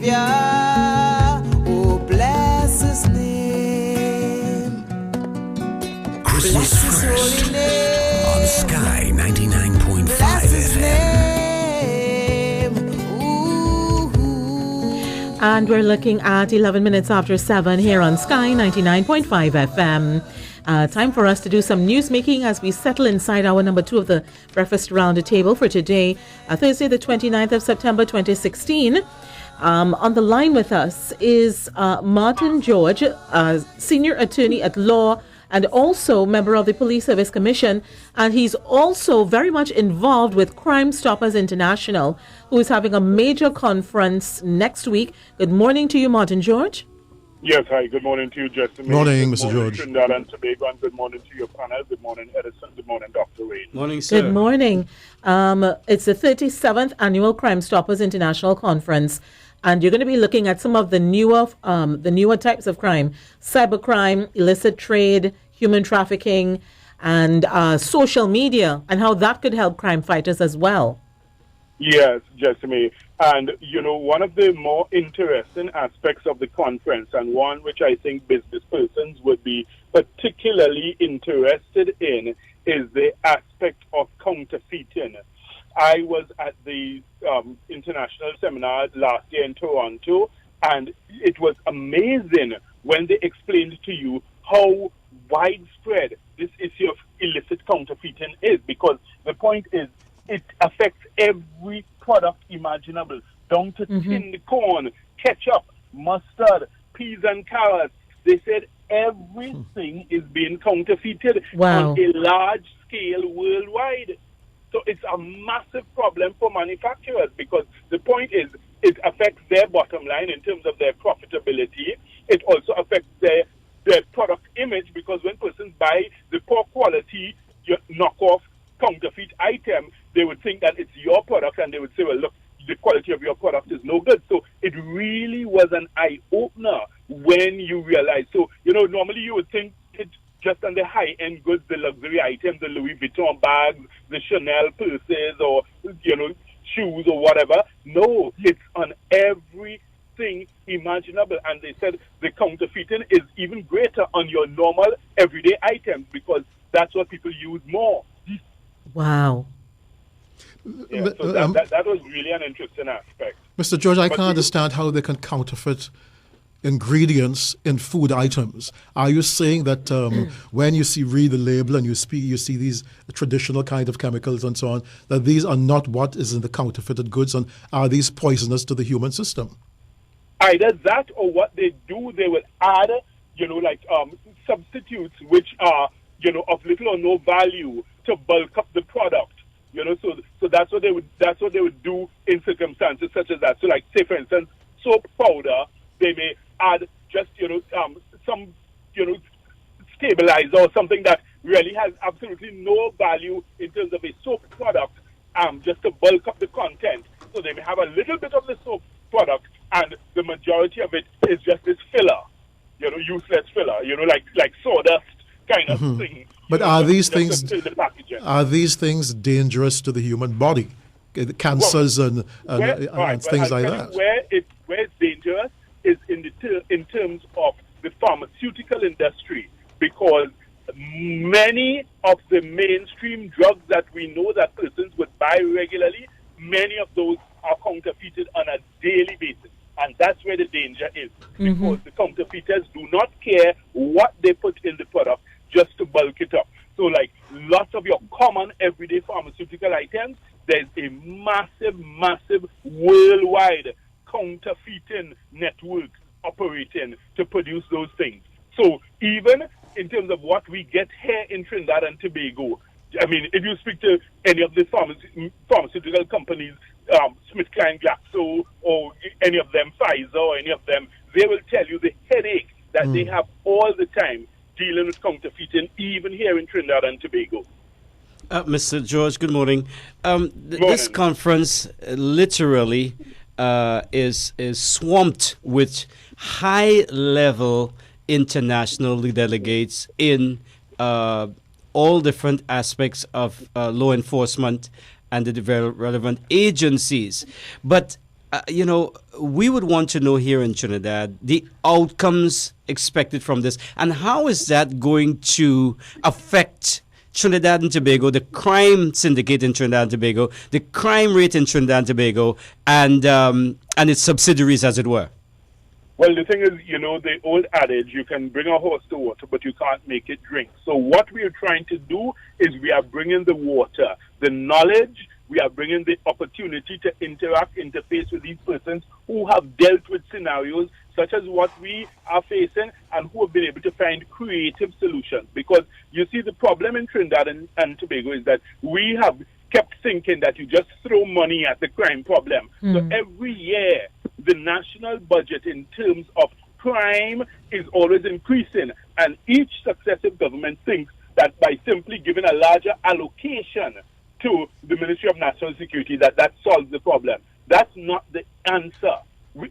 Savior. Oh, bless his name. Christmas Bless his first holy name. on Sky 99.5 Bless his FM. name. Ooh. And we're looking at 11 minutes after 7 here on Sky 99.5 FM. Time for us to do some news making as we settle inside hour number 2 of the Breakfast Round the Table for today, Thursday, the 29th of September 2016. On the line with us is Martin George, senior attorney at law and also member of the Police Service Commission. And he's also very much involved with Crime Stoppers International, who is having a major conference next week. Good morning to you, Martin George. Yes, hi. Good morning to you, Justin. Morning, Good Mr. morning, George. Trinidad and Tobago, and good morning to your panel. Good morning, Edison. Good morning, Dr. Wayne. Morning, sir. Good morning. It's the 37th Annual Crime Stoppers International Conference, and you're going to be looking at some of the newer types of crime: cybercrime, illicit trade, human trafficking, and social media, and how that could help crime fighters as well. Yes, Jessamy. And, you know, one of the more interesting aspects of the conference, and one which I think business persons would be particularly interested in, is the aspect of counterfeiting. I was at the international seminar last year in Toronto, and it was amazing when they explained to you how widespread this issue of illicit counterfeiting is, because the point is it affects every product imaginable, down to tinned corn, ketchup, mustard, peas and carrots. They said everything is being counterfeited on a large scale worldwide. So it's a massive problem for manufacturers, because the point is it affects their bottom line in terms of their profitability. It also affects their product image, because when persons buy the poor quality knockoff counterfeit item, they would think that it's your product, and they would say, well, look, the quality of your product is no good. So it really was an eye-opener when you realize. So, you know, normally you would think it's just on the high-end goods, the luxury items, the Louis Vuitton bags, the Chanel purses, or, you know, shoes or whatever. No, it's on everything imaginable. And they said the counterfeiting is even greater on your normal everyday items, because that's what people use more. Wow. Yeah, so that was really an interesting aspect. Mr. George, I can't understand how they can counterfeit ingredients in food items. Are you saying that when you read the label and you see these traditional kind of chemicals and so on, that these are not what is in the counterfeited goods, and are these poisonous to the human system? Either that, or what they do, they will add, you know, like substitutes which are, you know, of little or no value to bulk up the product. You know, so that's what they would do in circumstances such as that. So, like, say for instance, soap powder, they may add just, you know, some, you know, stabilizer or something that really has absolutely no value in terms of a soap product, just to bulk up the content. So they may have a little bit of the soap product, and the majority of it is just this filler, you know, useless filler, you know, like sawdust kind of thing. But are these things dangerous to the human body? Cancers and things like that. Where it's dangerous is in terms of the pharmaceutical industry, because many of the mainstream drugs that we know that persons would buy regularly, many of those are counterfeited on a daily basis. And that's where the danger is, because the counterfeiters do not care what they put in the product just to bulk it up. So, like, lots of your common everyday pharmaceutical items, there's a massive worldwide counterfeiting network operating to produce those things. So even in terms of what we get here in Trinidad and Tobago, I mean, if you speak to any of the pharmaceutical companies, SmithKline Glaxo, or any of them, Pfizer, or any of them, they will tell you the headache that they have all the time dealing with counterfeiting, even here in Trinidad and Tobago. Mr. George, good morning. This conference literally is swamped with high-level international delegates in all different aspects of law enforcement and the relevant agencies. But we would want to know here in Trinidad the outcomes expected from this, and how is that going to affect Trinidad and Tobago, the crime syndicate in Trinidad and Tobago, the crime rate in Trinidad and Tobago, and its subsidiaries, as it were? Well, the thing is, the old adage, you can bring a horse to water, but you can't make it drink. So what we are trying to do is we are bringing the water, the knowledge, we are bringing the opportunity to interact, interface with these persons who have dealt with scenarios such as what we are facing and who have been able to find creative solutions. Because you see, the problem in Trinidad and Tobago is that we have kept thinking that you just throw money at the crime problem. So every year, the national budget in terms of crime is always increasing. And each successive government thinks that by simply giving a larger allocation to the Ministry of National Security, that solves the problem. That's not the answer.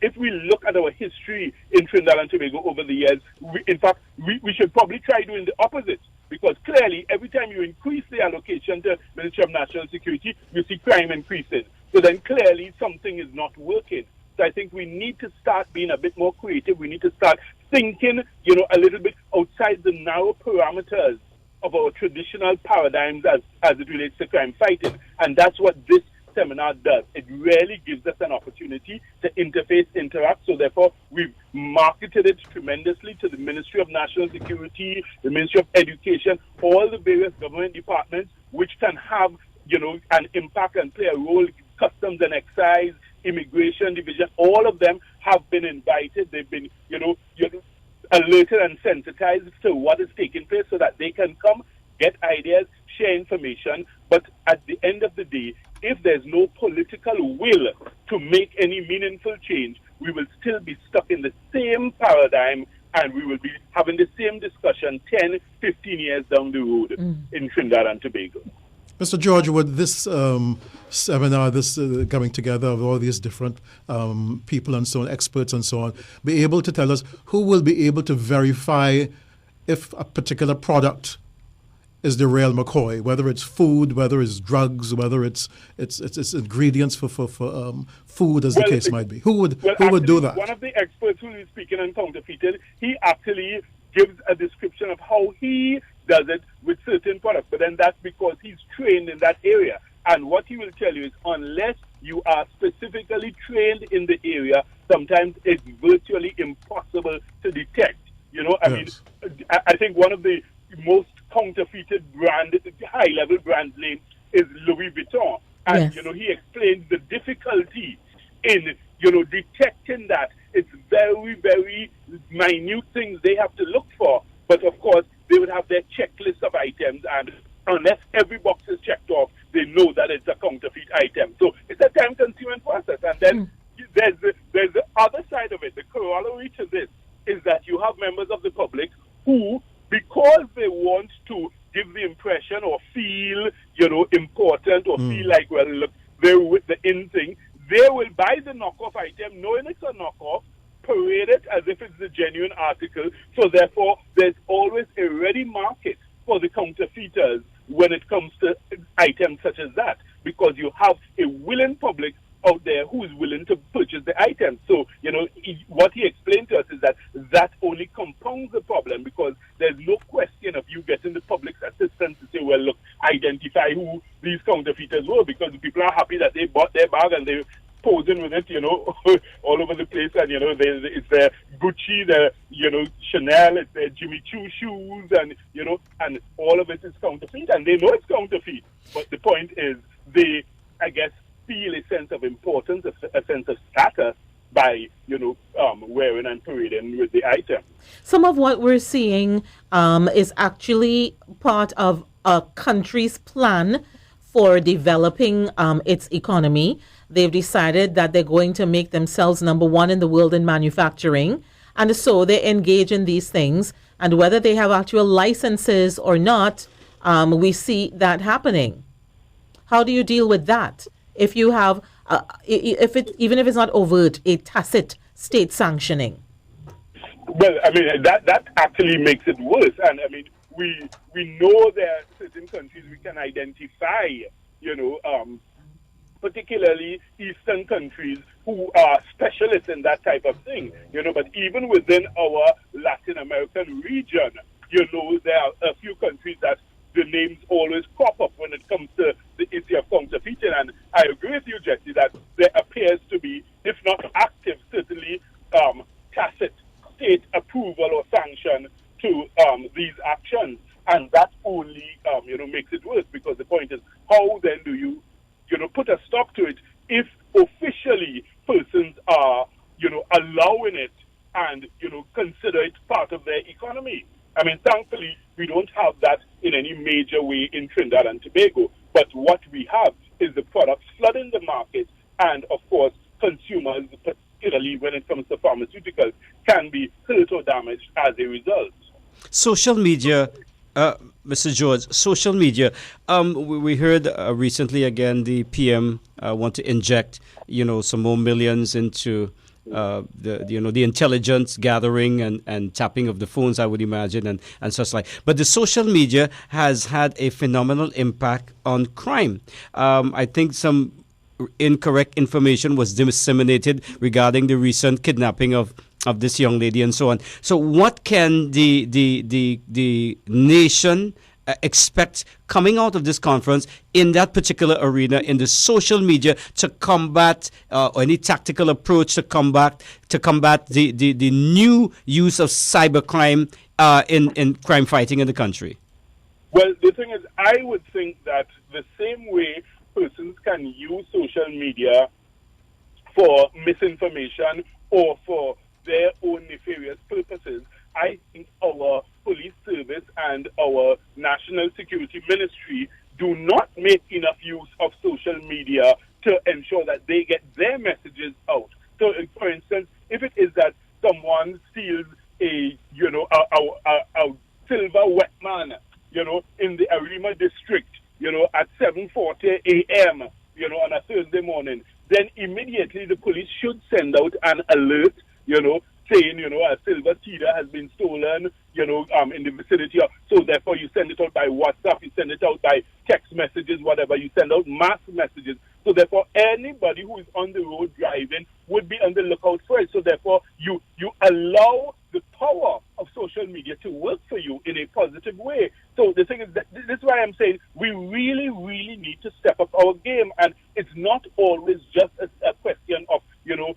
If we look at our history in Trinidad and Tobago over the years, we should probably try doing the opposite. Because clearly, every time you increase the allocation to Ministry of National Security, you see crime increasing. So then clearly something is not working. So I think we need to start being a bit more creative. We need to start thinking, a little bit outside the narrow parameters of our traditional paradigms as it relates to crime fighting. And that's what this seminar does. It really gives us an opportunity to interface, interact. So therefore, we've marketed it tremendously to the Ministry of National Security, the Ministry of Education, all the various government departments, which can have, an impact and play a role. Customs and Excise, Immigration Division, all of them have been invited. They've been, alerted and sensitized to what is taking place so that they can come, get ideas, share information. But at the end of the day, if there's no political will to make any meaningful change, we will still be stuck in the same paradigm and we will be having the same discussion 10, 15 years down the road in Trinidad and Tobago. Mr. George, would this seminar, this coming together of all these different people and so on, experts and so on, be able to tell us who will be able to verify if a particular product is the real McCoy, whether it's food, whether it's drugs, whether it's ingredients for food, as the case might be? Who would do that? One of the experts who is speaking on counterfeited, he actually gives a description of how he does it with certain products, but then that's because he's trained in that area. And what he will tell you is unless you are specifically trained in the area, sometimes it's virtually impossible to detect. I think one of the most counterfeited high-level brand name is Louis Vuitton. And, he explains the difficulty in, detecting that. It's very, very minute things they have to look for. But, of course, they would have their checklist of items, and unless every box is checked off, they know that it's a counterfeit item. So it's a time-consuming process. And then there's the other side of it. The corollary to this is that you have members of the public who, because they want to give the impression or feel, important or feel like, well, look, they're with the in thing, they will buy the knockoff item knowing it's a knockoff, parade it as if it's the genuine article. So therefore, there's always a ready market for the counterfeiters when it comes to items such as that, because you have a willing public out there who is willing to purchase the items. So, what he explained to us is that only compounds the problem, because there's no question of you getting the public's assistance to say, well, look, identify who these counterfeiters were, because the people are happy that they bought their bag and they're posing with it, all over the place. And, it's their Gucci, their, Chanel, it's their Jimmy Choo shoes, and, and all of it is counterfeit. And they know it's counterfeit. But the point is, they, I guess, feel a sense of importance, a sense of status by, wearing and parading with the item. Some of what we're seeing is actually part of a country's plan for developing its economy. They've decided that they're going to make themselves number one in the world in manufacturing. And so they engage in these things. And whether they have actual licenses or not, we see that happening. How do you deal with that? If you have, even if it's not overt, a tacit state sanctioning? Well, I mean, that actually makes it worse. And I mean, we know there are certain countries we can identify, particularly Eastern countries who are specialists in that type of thing, but even within our Latin American region, there are a few countries that the names always crop up when it comes to the issue of counterfeiting. And I agree with you, Jesse, that there appears to be, if not active, certainly tacit state approval or sanction to these actions. And that only, makes it worse, because the point is, how then do you, put a stop to it if officially persons are, allowing it and, consider it part of their economy? I mean, thankfully, we don't have that in any major way in Trinidad and Tobago. But what we have is the products flooding the market, and, of course, consumers, particularly when it comes to pharmaceuticals, can be hurt or damaged as a result. Social media, Mr. George, social media. We heard recently again the PM want to inject, some more millions into the intelligence gathering and tapping of the phones, I would imagine, and such like. But the social media has had a phenomenal impact on crime. I think some incorrect information was disseminated regarding the recent kidnapping of this young lady and so on. So what can the nation expect coming out of this conference in that particular arena, in the social media, to combat or any tactical approach to combat the new use of cybercrime in crime fighting in the country? Well, the thing is, I would think that the same way persons can use social media for misinformation or for their own nefarious purposes, I think our police service and our national security ministry do not make enough use of social media to ensure that they get their messages out. So, for instance, if it is that someone steals a silver wet man, in the Arima district, at 7:40 a.m., on a Thursday morning, then immediately the police should send out an alert, saying, a silver teeter has been stolen, in the vicinity of, so therefore you send it out by WhatsApp, you send it out by text messages, whatever, you send out mass messages. So therefore anybody who is on the road driving would be on the lookout for it. So therefore you allow the power of social media to work for you in a positive way. So the thing is that this is why I'm saying we really, really need to step up our game, and it's not always just a question of, you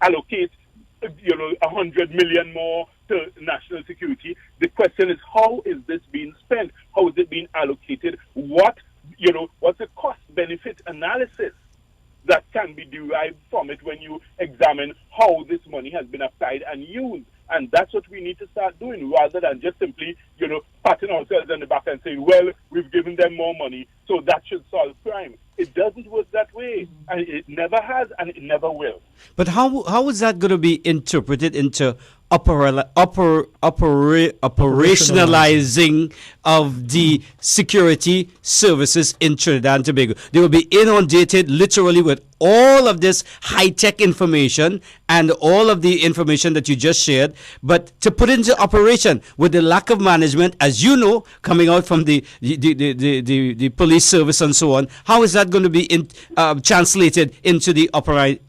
allocate 100 million more to national security. The question is, how is this being spent? How is it being allocated? What's the cost-benefit analysis that can be derived from it when you examine how this money has been applied and used? And that's what we need to start doing, rather than just simply, patting ourselves on the back and saying, well, we've given them more money, so that should solve crime. It doesn't work that way, and it never has, and it never will. But how is that going to be interpreted into operationalizing of the security services in Trinidad and Tobago? They will be inundated literally with all of this high-tech information and all of the information that you just shared, but to put it into operation with the lack of management, as you know, coming out from the police service and so on, how is that going to be translated into the operationalized?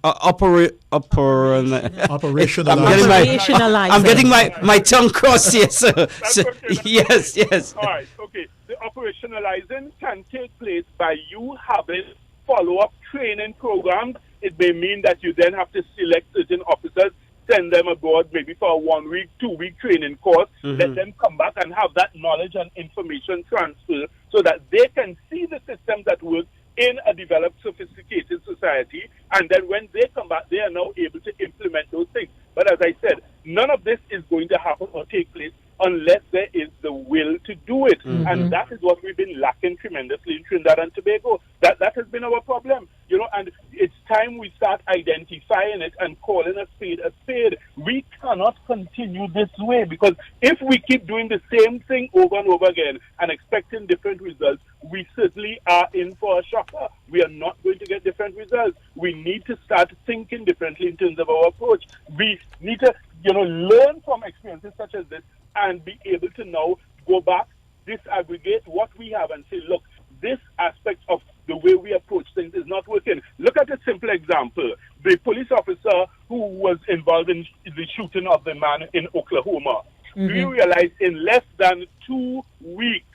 I'm getting my tongue crossed here, sir. Okay, Yes. All right, okay. The operationalizing can take place by you having follow-up training programs. It may mean that you then have to select certain officers, send them abroad maybe for a 1 week, 2 week training course, let them come back and have that knowledge and information transfer so that they can see the systems that work in a developed, sophisticated society, and then when they come back, they are now able to implement those things. But as I said, none of this is going to happen or take place unless there is the will to do it. And that is what we've been lacking tremendously in Trinidad and Tobago. That has been our problem, and it's time we start identifying it and calling a spade a spade. We cannot continue this way, because if we keep doing the same thing over and over again and expecting different results, we certainly are in for a shocker. We are not going to get different results. We need to start thinking differently in terms of our approach. We need to, learn from experiences such as this and be able to now go back, disaggregate what we have and say, look, this aspect of the way we approach things is not working. Look at a simple example. The police officer who was involved in the shooting of the man in Oklahoma. Do you realize in less than 2 weeks,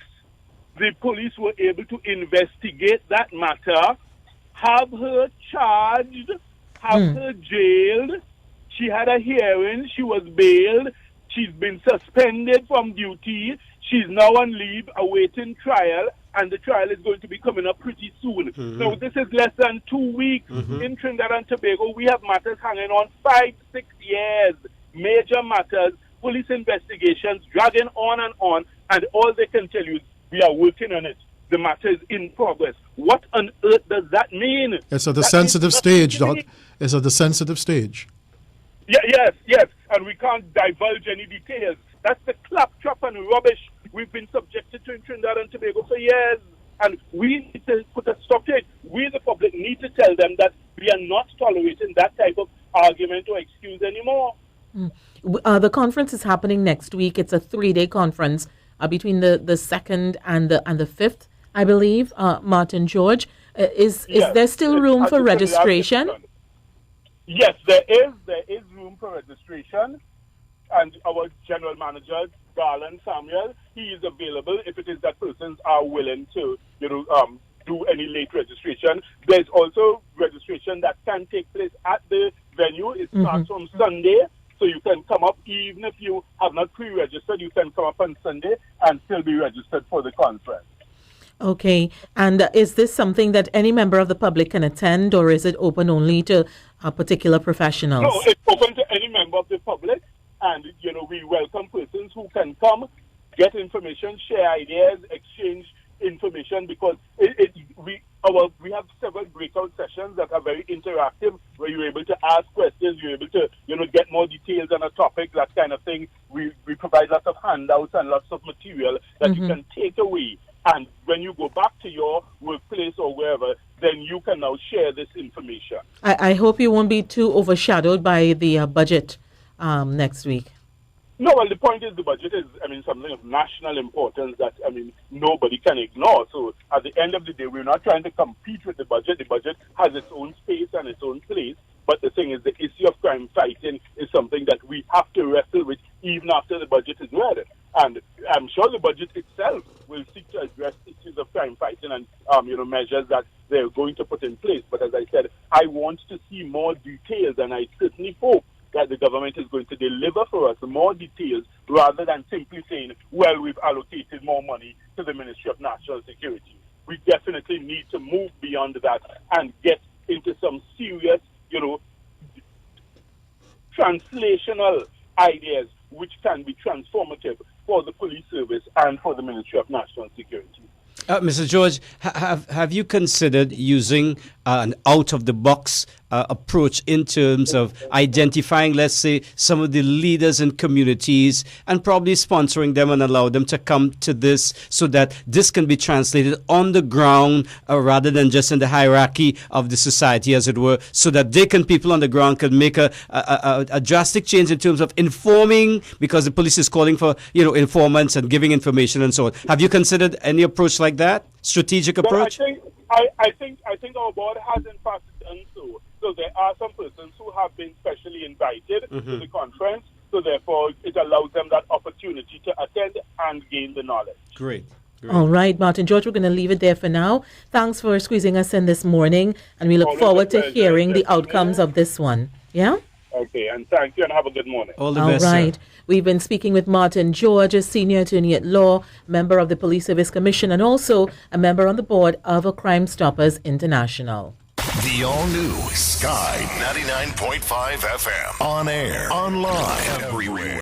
the police were able to investigate that matter, have her charged, have her jailed. She had a hearing. She was bailed. She's been suspended from duty. She's now on leave awaiting trial, and the trial is going to be coming up pretty soon. So this is less than 2 weeks. In Trinidad and Tobago, we have matters hanging on 5-6 years. Major matters, police investigations dragging on, and all they can tell you is we are working on it. The matter is in progress. What on earth does that mean? It's at the That sensitive means stage, nothing to Doc. me. It's at the sensitive stage. Yes, and we can't divulge any details. That's the claptrap and rubbish we've been subjected to in Trinidad and Tobago for years. And we need to put a stop to it. We, the public, need to tell them that we are not tolerating that type of argument or excuse anymore. The conference is happening next week. It's a 3-day conference between the 2nd and the 5th, I believe. Martin George, is there still room for registration? Yes, there is room for registration, and our general manager, Garland Samuel, he is available if it is that persons are willing to, do any late registration. There's also registration that can take place at the venue. It starts on Sunday, so you can come up even if you have not pre-registered. You can come up on Sunday and still be registered for the conference. Okay, and is this something that any member of the public can attend, or is it open only to particular professionals? No, it's open to any member of the public, and we welcome persons who can come, get information, share ideas, exchange information, because we have several breakout sessions that are very interactive, where you're able to ask questions, you're able to get more details on a topic, that kind of thing. We provide lots of handouts and lots of material that you can take away. And when you go back to your workplace or wherever, then you can now share this information. I hope you won't be too overshadowed by the budget next week. No, well, the point is the budget is, something of national importance that, nobody can ignore. So at the end of the day, we're not trying to compete with the budget. The budget has its own space and its own place. But the thing is, the issue of crime fighting is something that we have to wrestle with even after the budget is read. And I'm sure the budget itself will seek to address issues of crime fighting and, measures that they're going to put in place. But as I said, I want to see more details, and I certainly hope that the government is going to deliver for us more details rather than simply saying, well, we've allocated more money to the Ministry of National Security. We definitely need to move beyond that and get into some serious, translational ideas which can be transformative for the police service and for the Ministry of National Security. Mr. George, have you considered using an out-of-the-box approach in terms of identifying, let's say, some of the leaders in communities and probably sponsoring them and allow them to come to this so that this can be translated on the ground rather than just in the hierarchy of the society, as it were, so that people on the ground can make a drastic change in terms of informing, because the police is calling for, informants and giving information and so on. Have you considered any approach like that? Strategic approach? Well, I think our board has in fact done so. So there are some persons who have been specially invited to the conference. So therefore, it allows them that opportunity to attend and gain the knowledge. Great. All right, Martin George, we're going to leave it there for now. Thanks for squeezing us in this morning, and we look Always forward a to pleasure. hearing the outcomes of this one. Yeah? Okay, and thank you, and have a good morning. All the All best, sir. right. We've been speaking with Martin George, a senior attorney at law, member of the Police Service Commission, and also a member on the board of Crime Stoppers International. The all-new Sky 99.5 FM. On air, online, everywhere.